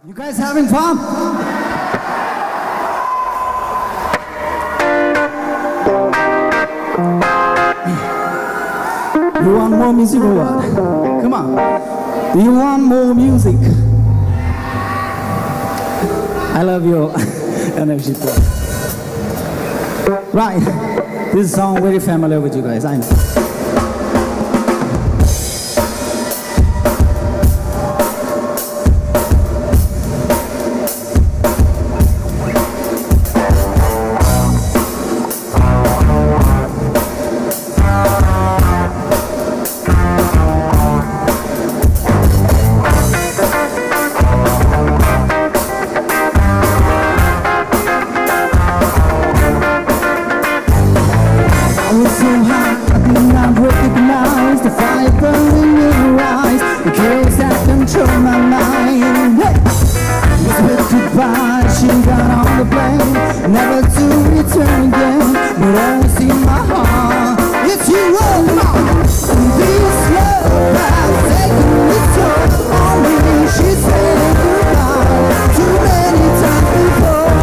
You guys having fun? You want more music or what? Come on. Do you want more music? I love your energy too. Right. This song very familiar with you guys, I know. Never to return again, but I see my heart. It's you, oh my. This love has taken its toll on me. She said goodbye too many times before.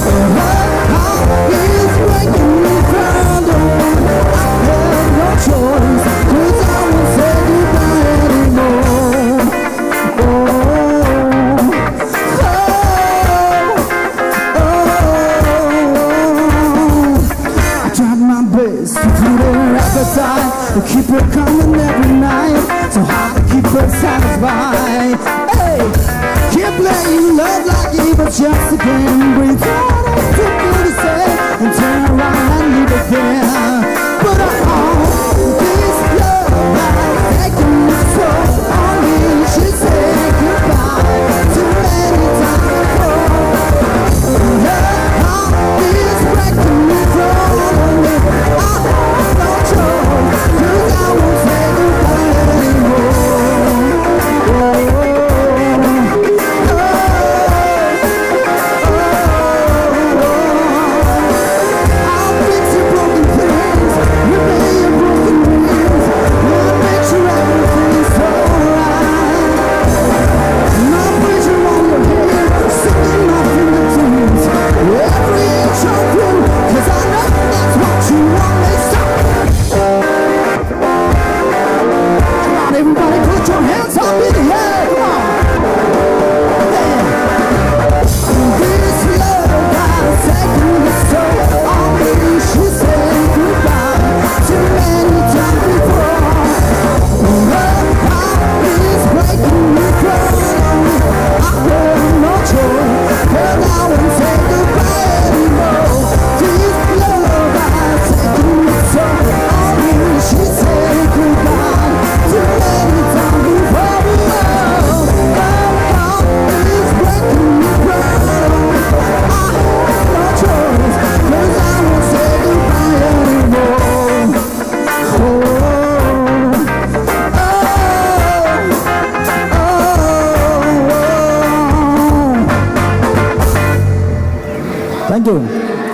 Her heart is breaking me from the one. I have no choice, 'cause I won't say goodbye anymore. To feed her appetite, to keep her coming every night, so hard to keep her satisfied. Hey, can't blame love like you, but just again, breathe out, it's too good to say, and turn around and leave it there. But this love has taken its toll on me. She said goodbye too many times before. Her heart is breaking me from me. Thank you.